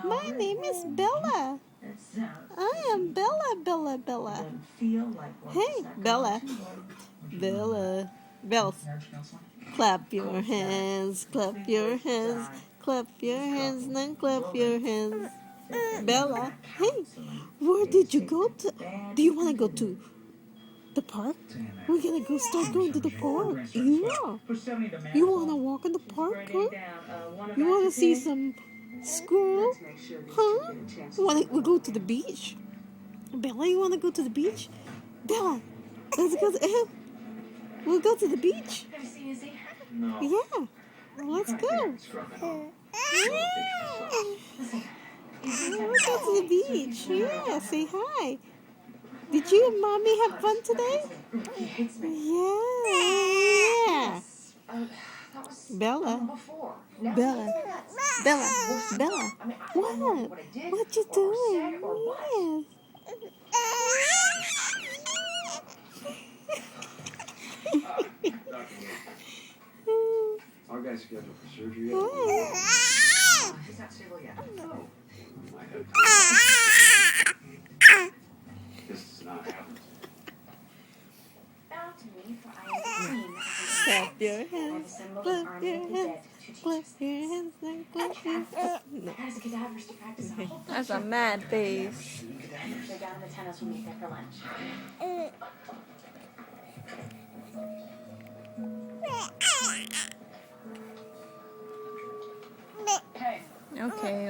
My name is Bella. I am Bella. Hey, Bella. Bells. Clap your hands, clap your hands, clap your hands, then clap your hands. Bella, hey, where did you go to? Do you want to go to the park? We're gonna start going to the park. Yeah. You wanna walk in the park, huh? You wanna see some squirrel? Huh? We go to the beach? Bella, you wanna go to the beach? Bella, let's go to we'll go to the beach. Yeah. Let's go. Yeah. We'll go to the beach. Yeah, say hi. Did you and Mommy have fun today? Yeah. Bella. What? What you doing? Yes. Our guy's scheduled for surgery. He's not stable yet. No. This does not happen. Bow to me, for I am the queen. Clap your hands, clap your hands, clap your hands, and clap your hands. No. As cadavers to practice on. That's a mad face. They're down in the tennis. We'll meet there for lunch. Okay.